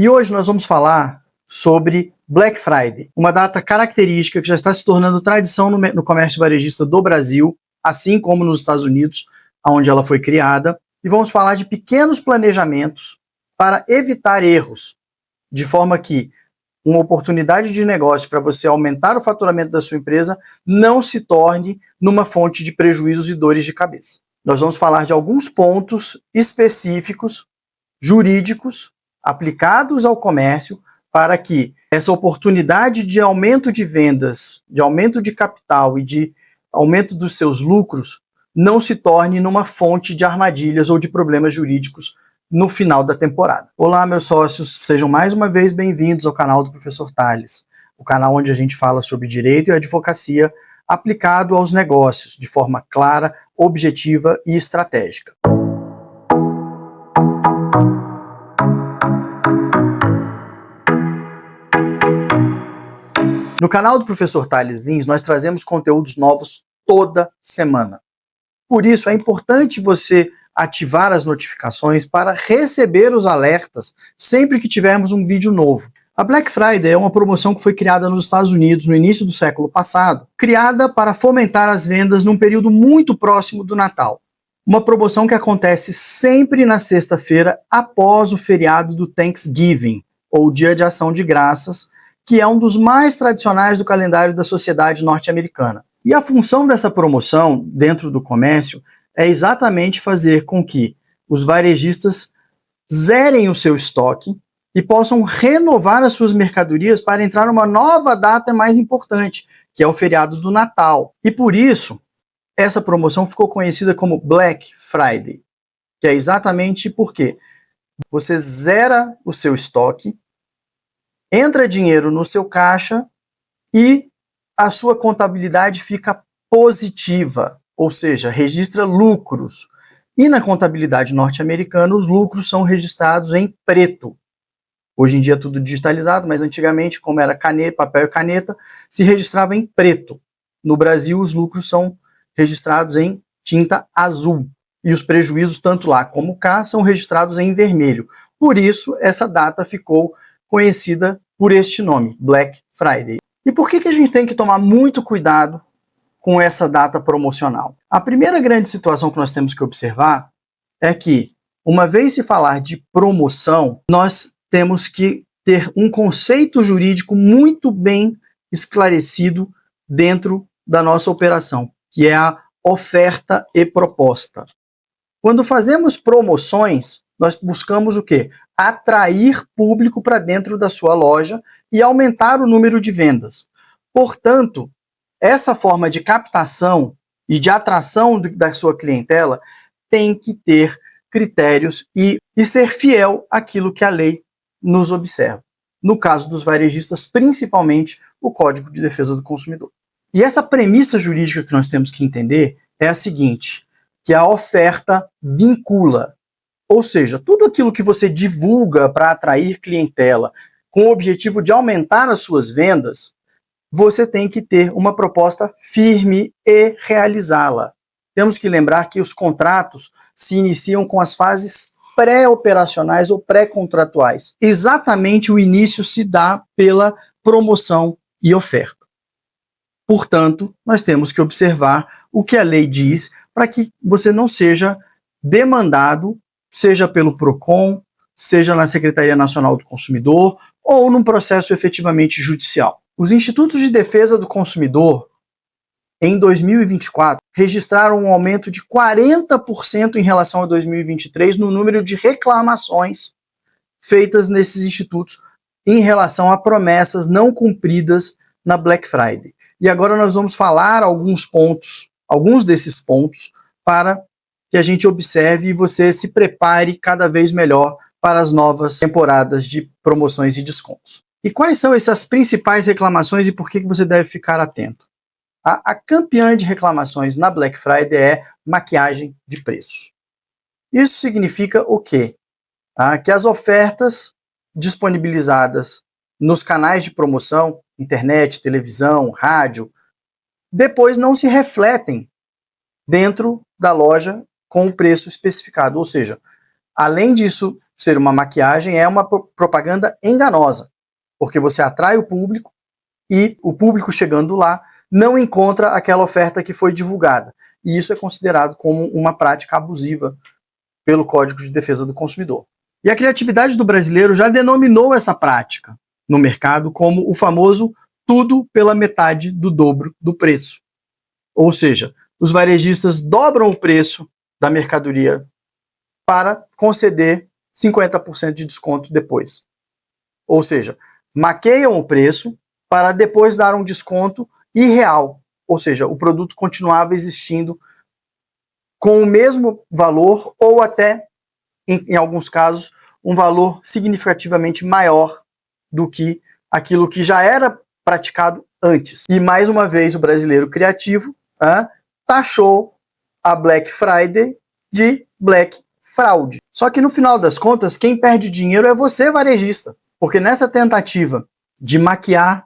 E hoje nós vamos falar sobre Black Friday, uma data característica que já está se tornando tradição no comércio varejista do Brasil, assim como nos Estados Unidos, onde ela foi criada. E vamos falar de pequenos planejamentos para evitar erros, de forma que uma oportunidade de negócio para você aumentar o faturamento da sua empresa não se torne numa fonte de prejuízos e dores de cabeça. Nós vamos falar de alguns pontos específicos, jurídicos, aplicados ao comércio, para que essa oportunidade de aumento de vendas, de aumento de capital e de aumento dos seus lucros não se torne numa fonte de armadilhas ou de problemas jurídicos no final da temporada. Olá, meus sócios, sejam mais uma vez bem-vindos ao canal do Professor Tales, o canal onde a gente fala sobre direito e advocacia aplicado aos negócios de forma clara, objetiva e estratégica. No canal do Professor Tales Lins, nós trazemos conteúdos novos toda semana. Por isso, é importante você ativar as notificações para receber os alertas sempre que tivermos um vídeo novo. A Black Friday é uma promoção que foi criada nos Estados Unidos no início do século passado, criada para fomentar as vendas num período muito próximo do Natal. Uma promoção que acontece sempre na sexta-feira após o feriado do Thanksgiving, ou Dia de Ação de Graças, que é um dos mais tradicionais do calendário da sociedade norte-americana. E a função dessa promoção dentro do comércio é exatamente fazer com que os varejistas zerem o seu estoque e possam renovar as suas mercadorias para entrar numa nova data mais importante, que é o feriado do Natal. E por isso, essa promoção ficou conhecida como Black Friday, que é exatamente porque você zera o seu estoque, entra dinheiro no seu caixa e a sua contabilidade fica positiva, ou seja, registra lucros. E na contabilidade norte-americana, os lucros são registrados em preto. Hoje em dia é tudo digitalizado, mas antigamente, como era caneta, papel e caneta, se registrava em preto. No Brasil, os lucros são registrados em tinta azul. E os prejuízos, tanto lá como cá, são registrados em vermelho. Por isso, essa data ficou conhecida por este nome, Black Friday. E por que a gente tem que tomar muito cuidado com essa data promocional? A primeira grande situação que nós temos que observar é que, uma vez se falar de promoção, nós temos que ter um conceito jurídico muito bem esclarecido dentro da nossa operação, que é a oferta e proposta. Quando fazemos promoções, nós buscamos o quê? Atrair público para dentro da sua loja e aumentar o número de vendas. Portanto, essa forma de captação e de atração da sua clientela tem que ter critérios e ser fiel àquilo que a lei nos observa. No caso dos varejistas, principalmente o Código de Defesa do Consumidor. E essa premissa jurídica que nós temos que entender é a seguinte, que a oferta vincula. Ou seja, tudo aquilo que você divulga para atrair clientela com o objetivo de aumentar as suas vendas, você tem que ter uma proposta firme e realizá-la. Temos que lembrar que os contratos se iniciam com as fases pré-operacionais ou pré-contratuais. Exatamente o início se dá pela promoção e oferta. Portanto, nós temos que observar o que a lei diz para que você não seja demandado, seja pelo PROCON, seja na Secretaria Nacional do Consumidor ou num processo efetivamente judicial. Os Institutos de Defesa do Consumidor, em 2024, registraram um aumento de 40% em relação a 2023 no número de reclamações feitas nesses institutos em relação a promessas não cumpridas na Black Friday. E agora nós vamos falar alguns desses pontos, para que a gente observe e você se prepare cada vez melhor para as novas temporadas de promoções e descontos. E quais são essas principais reclamações e por que você deve ficar atento? A campeã de reclamações na Black Friday é maquiagem de preços. Isso significa o quê? Que as ofertas disponibilizadas nos canais de promoção, internet, televisão, rádio, depois não se refletem dentro da loja com o preço especificado. Ou seja, além disso ser uma maquiagem é uma propaganda enganosa, porque você atrai o público e o público chegando lá não encontra aquela oferta que foi divulgada. E isso é considerado como uma prática abusiva pelo Código de Defesa do Consumidor. E a criatividade do brasileiro já denominou essa prática no mercado como o famoso tudo pela metade do dobro do preço. Ou seja, os varejistas dobram o preço da mercadoria para conceder 50% de desconto depois. Ou seja, maqueiam o preço para depois dar um desconto irreal. Ou seja, o produto continuava existindo com o mesmo valor ou até, em alguns casos, um valor significativamente maior do que aquilo que já era praticado antes. E mais uma vez o brasileiro criativo taxou a Black Friday de Black Fraud. Só que no final das contas, quem perde dinheiro é você, varejista. Porque nessa tentativa de maquiar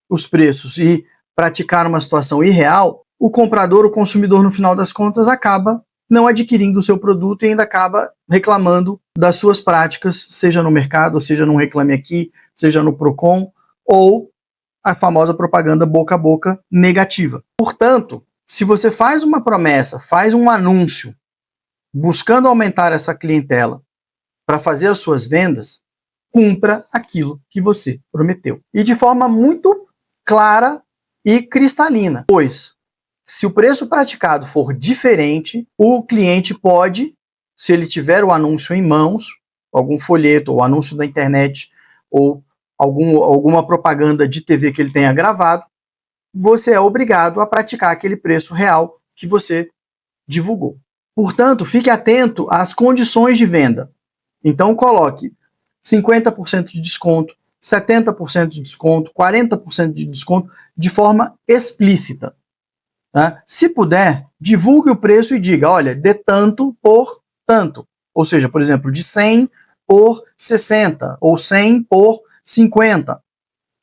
os preços e praticar uma situação irreal, o comprador, o consumidor, no final das contas, acaba não adquirindo o seu produto e ainda acaba reclamando das suas práticas, seja no mercado, seja no Reclame Aqui, seja no Procon, ou a famosa propaganda boca a boca negativa. Portanto, se você faz uma promessa, faz um anúncio, buscando aumentar essa clientela para fazer as suas vendas, cumpra aquilo que você prometeu. E de forma muito clara e cristalina. Pois, se o preço praticado for diferente, o cliente pode, se ele tiver o anúncio em mãos, algum folheto ou anúncio da internet ou alguma propaganda de TV que ele tenha gravado, você é obrigado a praticar aquele preço real que você divulgou. Portanto, fique atento às condições de venda. Então, coloque 50% de desconto, 70% de desconto, 40% de desconto, de forma explícita. Tá? Se puder, divulgue o preço e diga, olha, dê tanto por tanto. Ou seja, por exemplo, de 100 por 60 ou 100 por 50,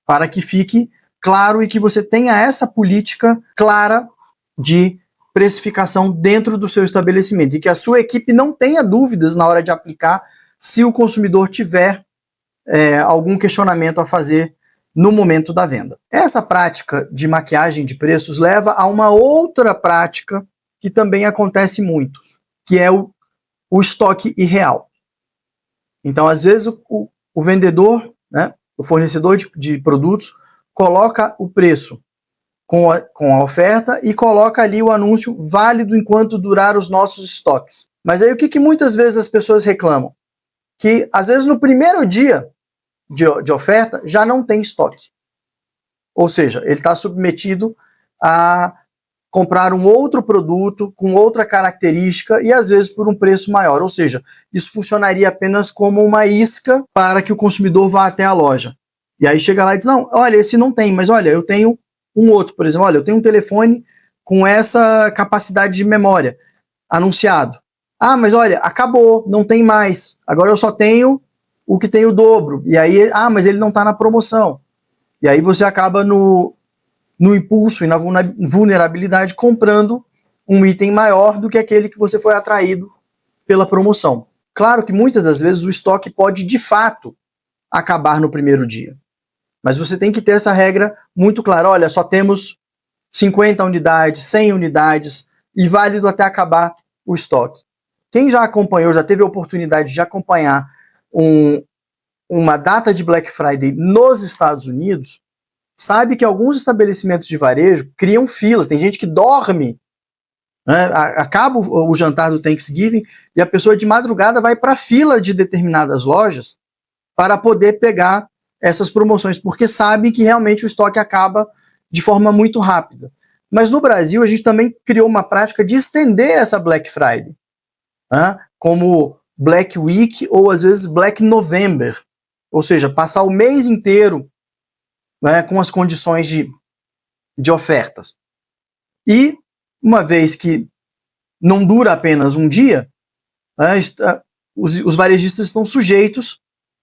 para que fique claro e que você tenha essa política clara de precificação dentro do seu estabelecimento e que a sua equipe não tenha dúvidas na hora de aplicar se o consumidor tiver algum questionamento a fazer no momento da venda. Essa prática de maquiagem de preços leva a uma outra prática que também acontece muito, que é o estoque irreal. Então, às vezes, o vendedor, né, o fornecedor de produtos, coloca o preço com a oferta e coloca ali o anúncio válido enquanto durar os nossos estoques. Mas aí o que muitas vezes as pessoas reclamam? Que às vezes no primeiro dia de oferta já não tem estoque. Ou seja, ele está submetido a comprar um outro produto com outra característica e às vezes por um preço maior. Ou seja, isso funcionaria apenas como uma isca para que o consumidor vá até a loja. E aí chega lá e diz, não, olha, esse não tem, mas olha, eu tenho um outro, por exemplo, olha, eu tenho um telefone com essa capacidade de memória anunciado. Ah, mas olha, acabou, não tem mais. Agora eu só tenho o que tem o dobro. E aí, mas ele não está na promoção. E aí você acaba no impulso e na vulnerabilidade comprando um item maior do que aquele que você foi atraído pela promoção. Claro que muitas das vezes o estoque pode de fato acabar no primeiro dia. Mas você tem que ter essa regra muito clara. Olha, só temos 50 unidades, 100 unidades e válido até acabar o estoque. Quem já acompanhou, já teve a oportunidade de acompanhar uma data de Black Friday nos Estados Unidos, sabe que alguns estabelecimentos de varejo criam filas. Tem gente que dorme, né? Acaba o jantar do Thanksgiving e a pessoa de madrugada vai para a fila de determinadas lojas para poder pegar essas promoções, porque sabe que realmente o estoque acaba de forma muito rápida. Mas no Brasil a gente também criou uma prática de estender essa Black Friday, né? Como Black Week ou às vezes Black November, ou seja, passar o mês inteiro, né, com as condições de ofertas. E uma vez que não dura apenas um dia, né, os varejistas estão sujeitos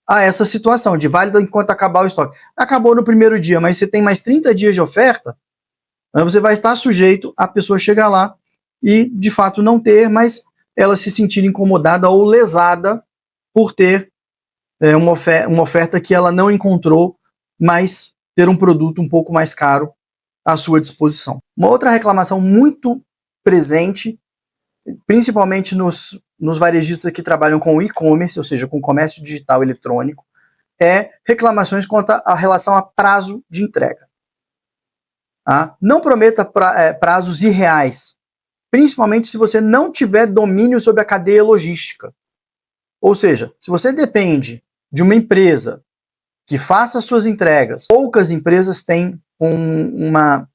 a essa situação de válido enquanto acabar o estoque. Acabou no primeiro dia, mas você tem mais 30 dias de oferta, né, você vai estar sujeito a pessoa chegar lá e de fato não ter, mas ela se sentir incomodada ou lesada por ter uma oferta que ela não encontrou, mas ter um produto um pouco mais caro à sua disposição. Uma outra reclamação muito presente, principalmente nos varejistas que trabalham com e-commerce, ou seja, com comércio digital eletrônico, é reclamações quanto à relação a prazo de entrega. Não prometa prazos irreais, principalmente se você não tiver domínio sobre a cadeia logística. Ou seja, se você depende de uma empresa que faça suas entregas, poucas empresas têm uma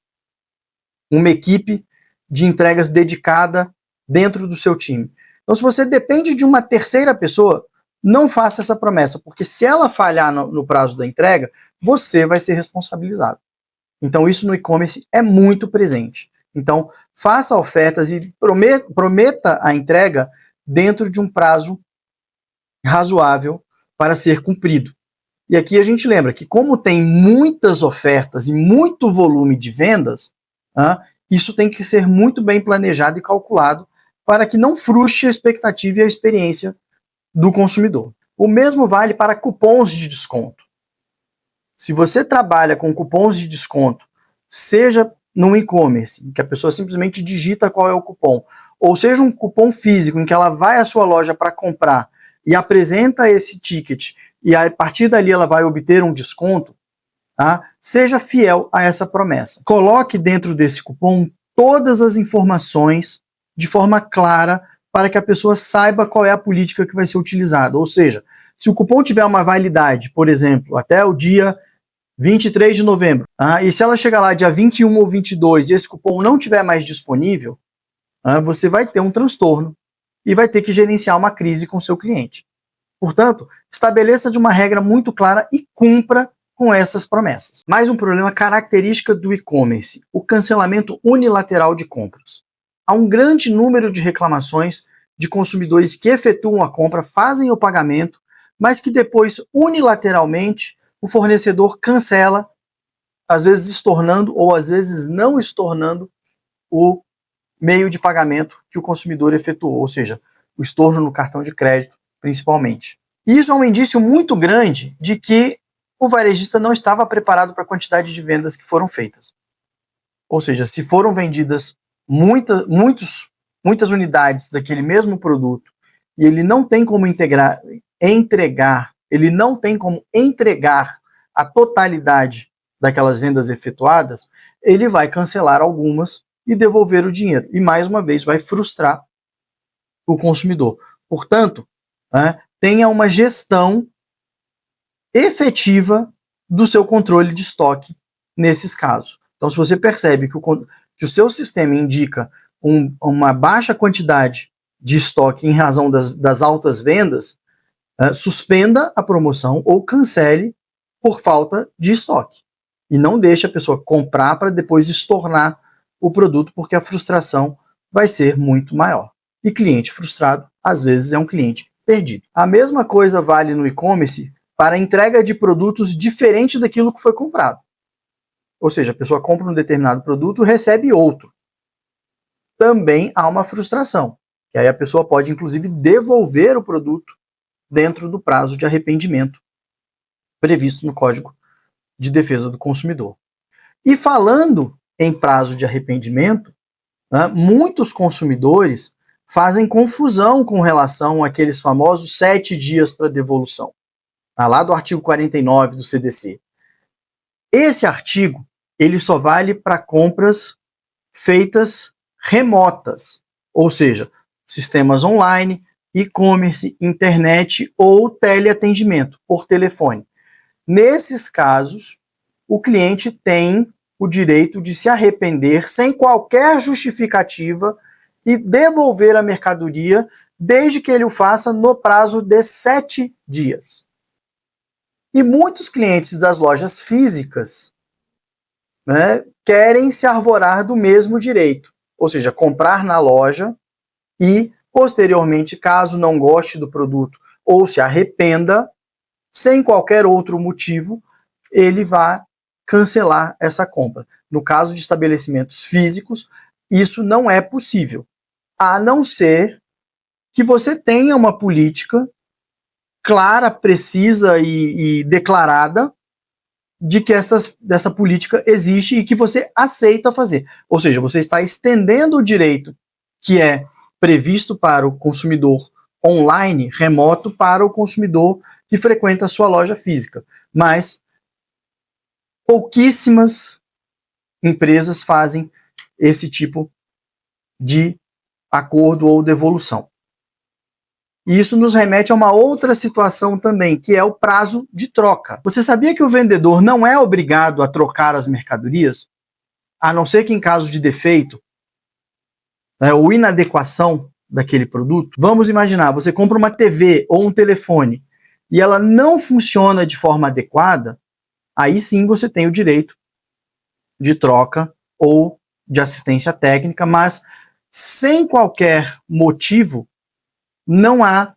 equipe de entregas dedicada dentro do seu time. Então, se você depende de uma terceira pessoa, não faça essa promessa, porque se ela falhar no prazo da entrega, você vai ser responsabilizado. Então, isso no e-commerce é muito presente. Então, faça ofertas e prometa a entrega dentro de um prazo razoável para ser cumprido. E aqui a gente lembra que, como tem muitas ofertas e muito volume de vendas, isso tem que ser muito bem planejado e calculado para que não frustre a expectativa e a experiência do consumidor. O mesmo vale para cupons de desconto. Se você trabalha com cupons de desconto, seja no e-commerce, que a pessoa simplesmente digita qual é o cupom, ou seja um cupom físico em que ela vai à sua loja para comprar e apresenta esse ticket e a partir dali ela vai obter um desconto, seja fiel a essa promessa. Coloque dentro desse cupom todas as informações de forma clara para que a pessoa saiba qual é a política que vai ser utilizada. Ou seja, se o cupom tiver uma validade, por exemplo, até o dia 23 de novembro, e se ela chegar lá dia 21 ou 22 e esse cupom não tiver mais disponível, você vai ter um transtorno e vai ter que gerenciar uma crise com seu cliente. Portanto, estabeleça de uma regra muito clara e cumpra com essas promessas. Mais um problema característica do e-commerce, o cancelamento unilateral de compras. Há um grande número de reclamações de consumidores que efetuam a compra, fazem o pagamento, mas que depois, unilateralmente, o fornecedor cancela, às vezes estornando ou às vezes não estornando o meio de pagamento que o consumidor efetuou, ou seja, o estorno no cartão de crédito, principalmente. E isso é um indício muito grande de que o varejista não estava preparado para a quantidade de vendas que foram feitas. Ou seja, se foram vendidas muitas unidades daquele mesmo produto e ele não tem como ele não tem como entregar a totalidade daquelas vendas efetuadas, ele vai cancelar algumas e devolver o dinheiro. E mais uma vez vai frustrar o consumidor. Portanto, tenha uma gestão efetiva do seu controle de estoque nesses casos. Então, se você percebe que o seu sistema indica uma baixa quantidade de estoque em razão das altas vendas, suspenda a promoção ou cancele por falta de estoque. E não deixe a pessoa comprar para depois estornar o produto, porque a frustração vai ser muito maior. E cliente frustrado, às vezes, é um cliente perdido. A mesma coisa vale no e-commerce para a entrega de produtos diferente daquilo que foi comprado. Ou seja, a pessoa compra um determinado produto e recebe outro. Também há uma frustração, que aí a pessoa pode, inclusive, devolver o produto dentro do prazo de arrependimento previsto no Código de Defesa do Consumidor. E falando em prazo de arrependimento, muitos consumidores fazem confusão com relação àqueles famosos 7 dias para devolução, lá do artigo 49 do CDC. Esse artigo, ele só vale para compras feitas remotas, ou seja, sistemas online, e-commerce, internet ou teleatendimento por telefone. Nesses casos, o cliente tem o direito de se arrepender sem qualquer justificativa e devolver a mercadoria, desde que ele o faça no prazo de 7 dias. E muitos clientes das lojas físicas, querem se arvorar do mesmo direito, ou seja, comprar na loja e, posteriormente, caso não goste do produto ou se arrependa, sem qualquer outro motivo, ele vai cancelar essa compra. No caso de estabelecimentos físicos, isso não é possível, a não ser que você tenha uma política clara, precisa e declarada de que dessa política existe e que você aceita fazer. Ou seja, você está estendendo o direito que é previsto para o consumidor online, remoto, para o consumidor que frequenta a sua loja física. Mas pouquíssimas empresas fazem esse tipo de acordo ou devolução. E isso nos remete a uma outra situação também, que é o prazo de troca. Você sabia que o vendedor não é obrigado a trocar as mercadorias, a não ser que em caso de defeito, né, ou inadequação daquele produto? Vamos imaginar, você compra uma TV ou um telefone e ela não funciona de forma adequada, aí sim você tem o direito de troca ou de assistência técnica, mas sem qualquer motivo, não há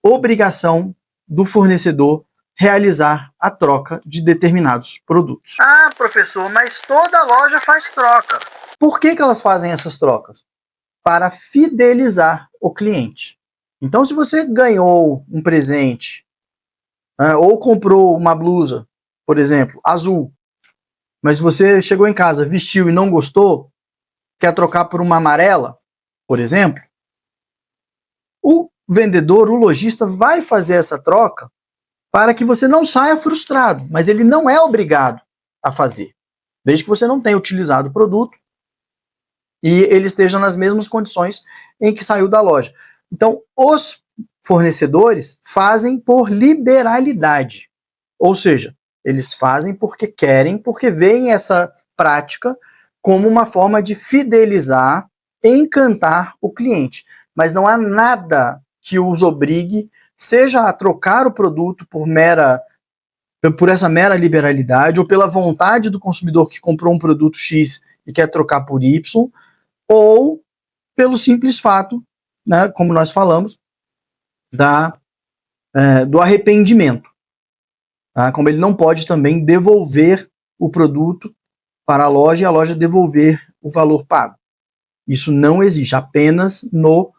obrigação do fornecedor realizar a troca de determinados produtos. Ah, professor, mas toda loja faz troca. Por que elas fazem essas trocas? Para fidelizar o cliente. Então, se você ganhou um presente, ou comprou uma blusa, por exemplo, azul, mas você chegou em casa, vestiu e não gostou, quer trocar por uma amarela, por exemplo, o vendedor, o lojista vai fazer essa troca para que você não saia frustrado, mas ele não é obrigado a fazer, desde que você não tenha utilizado o produto e ele esteja nas mesmas condições em que saiu da loja. Então, os fornecedores fazem por liberalidade, ou seja, eles fazem porque querem, porque veem essa prática como uma forma de fidelizar, encantar o cliente. Mas não há nada que os obrigue, seja a trocar o produto por essa mera liberalidade, ou pela vontade do consumidor que comprou um produto X e quer trocar por Y, ou pelo simples fato, né, como nós falamos, do arrependimento. Tá? Como ele não pode também devolver o produto para a loja e a loja devolver o valor pago. Isso não existe, apenas nos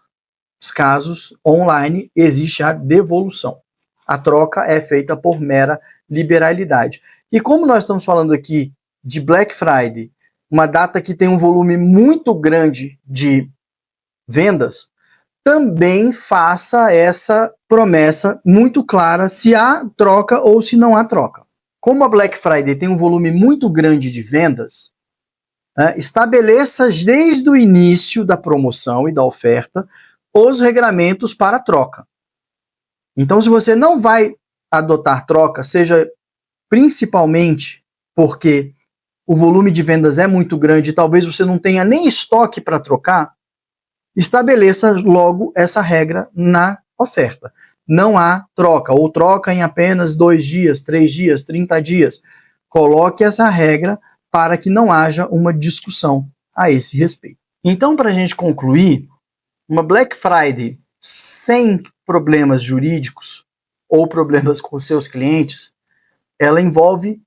casos online existe a devolução. A troca é feita por mera liberalidade. E como nós estamos falando aqui de Black Friday, uma data que tem um volume muito grande de vendas, também faça essa promessa muito clara se há troca ou se não há troca. Como a Black Friday tem um volume muito grande de vendas, estabeleça desde o início da promoção e da oferta os regramentos para troca. Então, se você não vai adotar troca, seja principalmente porque o volume de vendas é muito grande e talvez você não tenha nem estoque para trocar, estabeleça logo essa regra na oferta. Não há troca, ou troca em apenas 2 dias, 3 dias, 30 dias. Coloque essa regra para que não haja uma discussão a esse respeito. Então, para a gente concluir, uma Black Friday sem problemas jurídicos ou problemas com seus clientes, ela envolve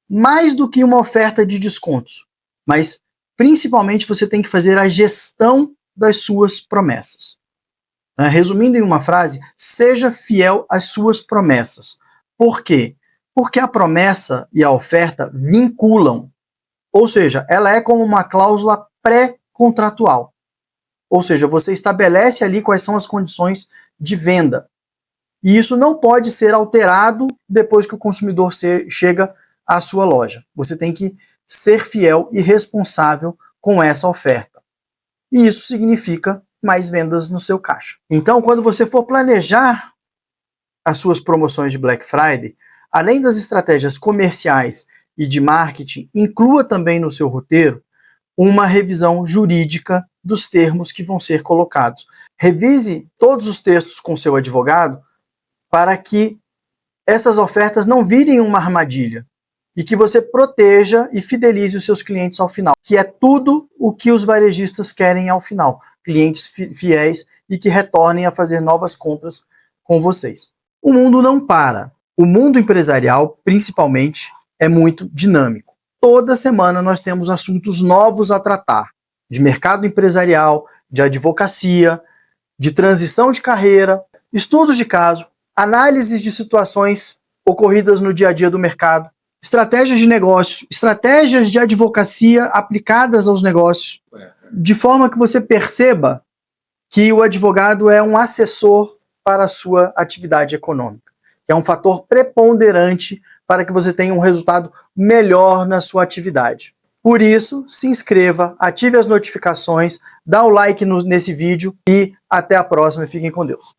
mais do que uma oferta de descontos, mas principalmente você tem que fazer a gestão das suas promessas. Resumindo em uma frase, seja fiel às suas promessas. Por quê? Porque a promessa e a oferta vinculam, ou seja, ela é como uma cláusula pré-contratual. Ou seja, você estabelece ali quais são as condições de venda. E isso não pode ser alterado depois que o consumidor chega à sua loja. Você tem que ser fiel e responsável com essa oferta. E isso significa mais vendas no seu caixa. Então, quando você for planejar as suas promoções de Black Friday, além das estratégias comerciais e de marketing, inclua também no seu roteiro uma revisão jurídica dos termos que vão ser colocados. Revise todos os textos com seu advogado para que essas ofertas não virem uma armadilha e que você proteja e fidelize os seus clientes ao final, que é tudo o que os varejistas querem ao final, clientes fiéis e que retornem a fazer novas compras com vocês. O mundo não para. O mundo empresarial, principalmente, é muito dinâmico. Toda semana nós temos assuntos novos a tratar, de mercado empresarial, de advocacia, de transição de carreira, estudos de caso, análises de situações ocorridas no dia a dia do mercado, estratégias de negócio, estratégias de advocacia aplicadas aos negócios, de forma que você perceba que o advogado é um assessor para a sua atividade econômica, que é um fator preponderante para que você tenha um resultado melhor na sua atividade. Por isso, se inscreva, ative as notificações, dá o like nesse vídeo e até a próxima. Fiquem com Deus.